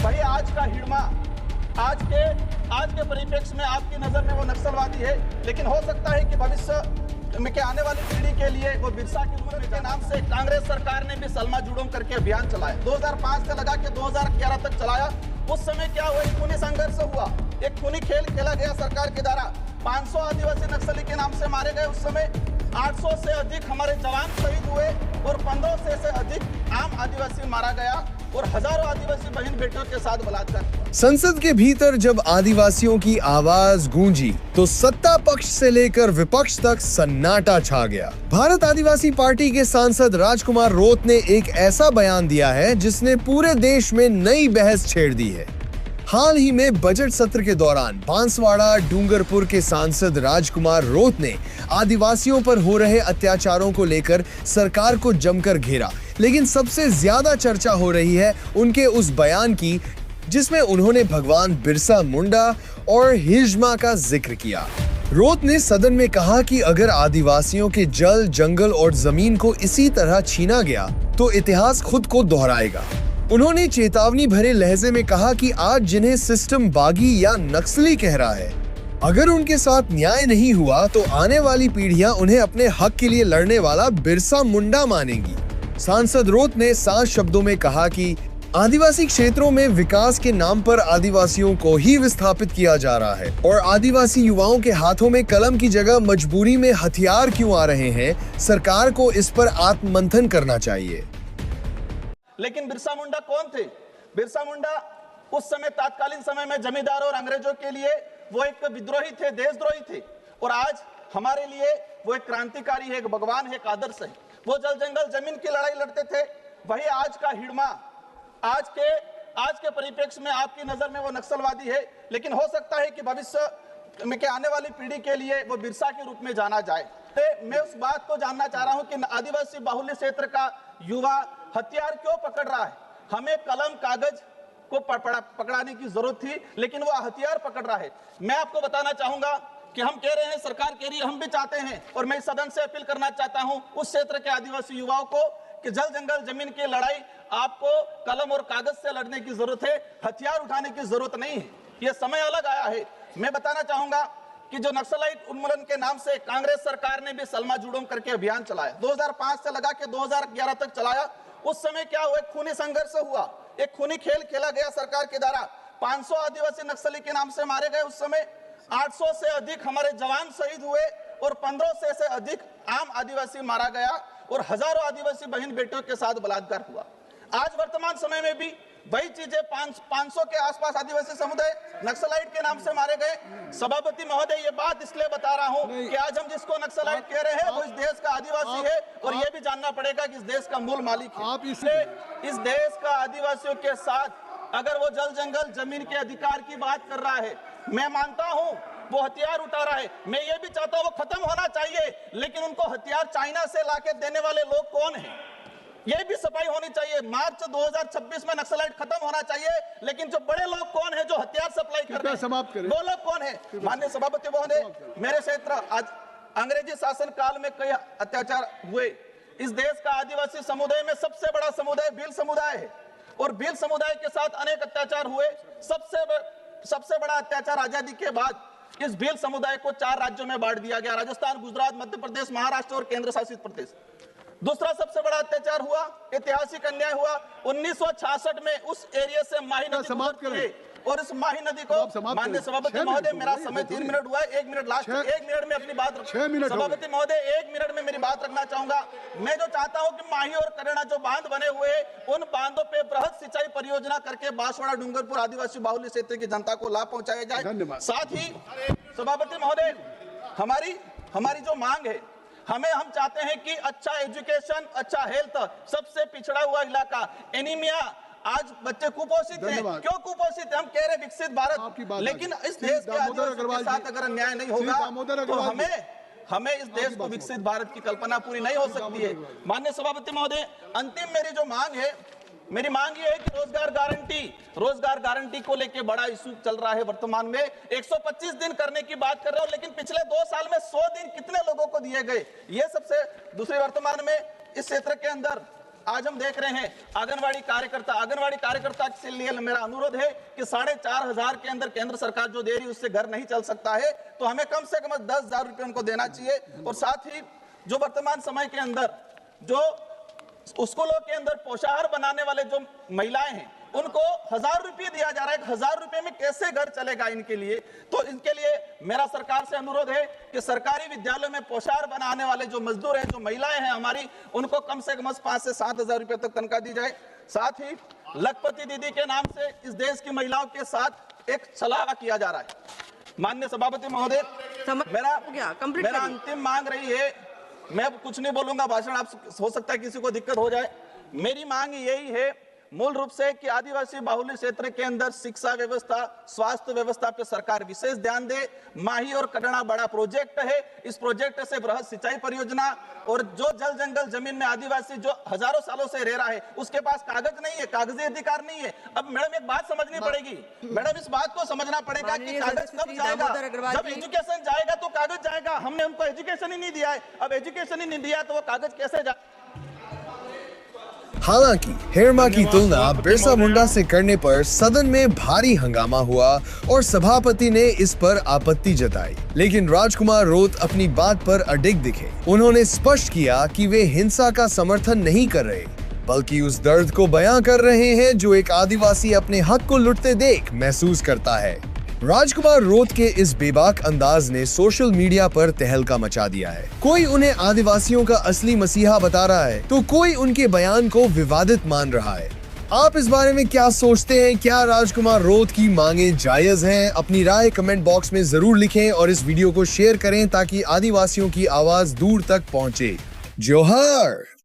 भाई आज का हिड़मा आज के परिप्रेक्ष्य में आपकी नजर में वो नक्सलवादी है, लेकिन हो सकता है कि भविष्य में के आने वाली पीढ़ी के लिए वो बिरसा की उम्र के नाम से कांग्रेस सरकार ने भी सलमा जुड़ूम करके अभियान चलाया। 2005 से लगा के 2011 तक चलाया। उस समय क्या हुआ, एक खूनी संघर्ष हुआ, एक खूनी खेल खेला गया सरकार के द्वारा। 500 आदिवासी नक्सली के नाम से मारे गए। उस समय 800 से अधिक हमारे जवान शहीद हुए और 1500 से अधिक आम आदिवासी मारा गया और हजारों आदिवासी बहन बेटियों के साथ बलात्कार। संसद के भीतर जब आदिवासियों की आवाज गूंजी तो सत्ता पक्ष से लेकर विपक्ष तक सन्नाटा छा गया। भारत आदिवासी पार्टी के सांसद राजकुमार रोत ने एक ऐसा बयान दिया है जिसने पूरे देश में नई बहस छेड़ दी है। हाल ही में बजट सत्र के दौरान बांसवाड़ा डूंगरपुर के सांसद राजकुमार रोत ने आदिवासियों पर हो रहे अत्याचारों को लेकर सरकार को जमकर घेरा, लेकिन सबसे ज्यादा चर्चा हो रही है उनके उस बयान की जिसमें उन्होंने भगवान बिरसा मुंडा और हिजमा का जिक्र किया। रोत ने सदन में कहा कि अगर आदिवासियों के जल, जंगल और जमीन को इसी तरह छीना गया तो इतिहास खुद को दोहराएगा। उन्होंने चेतावनी भरे लहजे में कहा कि आज जिन्हें सिस्टम बागी या नक्सली कह रहा है, अगर उनके साथ न्याय नहीं हुआ तो आने वाली पीढ़ियां उन्हें अपने हक के लिए लड़ने वाला बिरसा मुंडा मानेंगी। सांसद रोत ने साफ शब्दों में कहा कि आदिवासी क्षेत्रों में विकास के नाम पर आदिवासियों को ही विस्थापित किया जा रहा है और आदिवासी युवाओं के हाथों में कलम की जगह मजबूरी में हथियार क्यों आ रहे हैं। सरकार को इस पर आत्ममंथन करना चाहिए। लेकिन बिरसा मुंडा कौन थे? बिरसा मुंडा उस समय तत्कालीन समय में जमींदारों और अंग्रेजों के लिए वो एक विद्रोही थे, देशद्रोही थे, और आज हमारे लिए वो एक क्रांतिकारी है, एक भगवान है, एक आदर्श है। वो जल जंगल जमीन की लड़ाई लड़ते थे। वही आज का हिड़मा आज के परिप्रेक्ष्य में आपकी नजर में वो नक्सलवादी है, लेकिन हो सकता है कि भविष्य में के आने वाली पीढ़ी के लिए वो बिरसा के रूप में जाना जाए। मैं उस बात को जानना चाह रहा हूं कि आदिवासी बाहुल्य क्षेत्र का युवा हथियार क्यों पकड़ रहा है? हमें कलम कागज को पकड़ाने की जरूरत थी, लेकिन वो हथियार पकड़ रहा है। मैं आपको बताना चाहूंगा कि हम कह रहे हैं, सरकार कह रही है, हम भी चाहते हैं, और मैं सदन से अपील करना चाहता हूं उस क्षेत्र के आदिवासी युवाओं को कि जल जंगल जमीन की लड़ाई आपको कलम और कागज से लड़ने की जरूरत है, हथियार उठाने की जरूरत नहीं है। यह समय अलग आया है। मैं बताना चाहूंगा कि जो नक्सलाइट उन्मूलन के नाम से कांग्रेस सरकार ने भी सलमा जुड़ूम करके अभियान चलाया। 2005 से लगा के 2011 तक चलाया। उस समय क्या हुआ, एक खूनी संघर्ष हुआ, एक खूनी खेल खेला गया सरकार के द्वारा। 500 आदिवासी नक्सली के नाम से मारे गए। उस समय 800 से अधिक हमारे जवान शहीद हुए और 1500 से अधिक आम आदिवासी मारा गया और हजारों आदिवासी बहन बेटियों के साथ बलात्कार हुआ। आज वर्तमान समय में भी वही चीजें 500 के आसपास आदिवासी समुदाय नक्सलाइट के नाम से मारे गए। सभापति महोदय, ये बात इसलिए बता रहा हूं कि आज हम जिसको नक्सलाइट कह रहे हैं वो इस देश का आदिवासी है, और ये भी जानना पड़ेगा कि इस देश का मूल मालिक है। इसलिए इस देश का आदिवासियों के साथ अगर वो जल जंगल जमीन के अधिकार की बात कर रहा है, मैं मानता हूं वो हथियार उठा रहा है, मैं ये भी चाहता हूं वो खत्म होना चाहिए, लेकिन उनको हथियार चाइना से लाके देने वाले लोग कौन है, ये भी सफाई होनी चाहिए। मार्च 2026 में नक्सलाइट खत्म होना चाहिए, लेकिन जो बड़े लोग कौन है जो हथियार सप्लाई कर रहे हैं, वो लोग कौन है? माननीय सभापति महोदय, मेरे क्षेत्र आज अंग्रेजी शासन काल में कई अत्याचार हुए। इस देश का आदिवासी समुदाय में सबसे बड़ा समुदाय भील समुदाय है, और भील समुदाय के साथ अनेक अत्याचार हुए। सबसे बड़ा अत्याचार आजादी के बाद इस भील समुदाय को 4 राज्यों में बांट दिया गया, राजस्थान, गुजरात, मध्य प्रदेश, महाराष्ट्र और केंद्र शासित प्रदेश। दूसरा सबसे बड़ा अत्याचार हुआ, ऐतिहासिक अन्याय हुआ 1966 में उस एरिया से माही नदी समाप्त करें, और इस माही नदी को माननीय सभापति महोदय, मेरा समय 3 मिनट हुआ है, 1 मिनट लास्ट, 1 मिनट में अपनी बात सभापति महोदय 1 मिनट में मेरी बात रखना चाहूंगा। मैं जो चाहता हूं कि माही और करेणा जो बांध बने हुए उन बांधों पे बृहद सिंचाई परियोजना करके बांसवाड़ा डूंगरपुर आदिवासी बाहुल्य क्षेत्र की जनता को लाभ पहुंचाया जाए। साथ ही सभापति महोदय, हमारी जो मांग है, हम चाहते हैं कि अच्छा एजुकेशन, अच्छा हेल्थ, सबसे पिछड़ा हुआ इलाका, एनीमिया, आज बच्चे कुपोषित हैं। क्यों कुपोषित है? हम कह रहे विकसित भारत, लेकिन इस देश के आदिवासियों के साथ अगर अन्याय नहीं होगा तो हमें इस देश को विकसित भारत की कल्पना पूरी नहीं हो सकती है। माननीय सभापति महोदय, अंतिम मेरी जो मांग है, मेरी मांग ये है कि रोजगार गारंटी को लेके बड़ा इशू चल रहा है वर्तमान में। 125 दिन करने की बात कर रहे हो, लेकिन पिछले 2 साल में 100 दिन कितने लोगों को दिए गए? ये सबसे दूसरी, वर्तमान में इस क्षेत्र के अंदर आज हम देख रहे हैं आंगनवाड़ी कार्यकर्ता के लिए मेरा अनुरोध है कि 4,500 के अंदर केंद्र सरकार जो दे रही है उससे घर नहीं चल सकता है, तो हमें कम से कम 10,000 रुपए उनको देना चाहिए। और साथ ही जो वर्तमान समय के अंदर जो स्कूलों के अंदर पोषाहार बनाने वाले जो महिलाएं हैं उनको 1,000 रुपये दिया जा रहा है। 1,000 रुपये में कैसे घर चलेगा इनके लिए? तो इनके लिए मेरा सरकार से अनुरोध है कि सरकारी विद्यालयों में पोषाहार बनाने वाले जो मजदूर हैं, जो महिलाएं हैं हमारी, उनको कम से कम 5 से 7,000 रुपये तक तनख्वाह दी जाए। साथ ही लखपति दीदी के नाम से इस देश की महिलाओं के साथ एक छलावा किया जा रहा है। माननीय सभापति महोदय, मेरा अंतिम मांग रही है, मैं कुछ नहीं बोलूंगा, भाषण आप हो सकता है किसी को दिक्कत हो जाए। मेरी मांग यही है मूल रूप से कि आदिवासी बाहुल्य क्षेत्र के अंदर शिक्षा व्यवस्था, स्वास्थ्य व्यवस्था पे सरकार विशेष ध्यान दे। माही और कटना बड़ा प्रोजेक्ट है, इस प्रोजेक्ट से बृहद सिंचाई परियोजना और जो जल जंगल जमीन में आदिवासी जो हजारों सालों से रह रहा है उसके पास कागज नहीं है, कागजी अधिकार नहीं है। अब मैडम एक बात समझनी पड़ेगी, मैडम इस बात को समझना पड़ेगा कि कागज कब जाएगा? जब एजुकेशन जाएगा तो कागज जाएगा। हमने उनको एजुकेशन ही नहीं दिया है, अब एजुकेशन ही नहीं दिया तो वो कागज कैसे जाए? हालांकि हेरमा की तुलना बिरसा मुंडा से करने पर सदन में भारी हंगामा हुआ और सभापति ने इस पर आपत्ति जताई, लेकिन राजकुमार रोत अपनी बात पर अडिग दिखे। उन्होंने स्पष्ट किया कि वे हिंसा का समर्थन नहीं कर रहे, बल्कि उस दर्द को बयां कर रहे हैं जो एक आदिवासी अपने हक को लुटते देख महसूस करता है। राजकुमार रोत के इस बेबाक अंदाज ने सोशल मीडिया पर तहलका मचा दिया है। कोई उन्हें आदिवासियों का असली मसीहा बता रहा है तो कोई उनके बयान को विवादित मान रहा है। आप इस बारे में क्या सोचते हैं? क्या राजकुमार रोत की मांगे जायज हैं? अपनी राय कमेंट बॉक्स में जरूर लिखें और इस वीडियो को शेयर करें ताकि आदिवासियों की आवाज दूर तक पहुंचे। जोहार।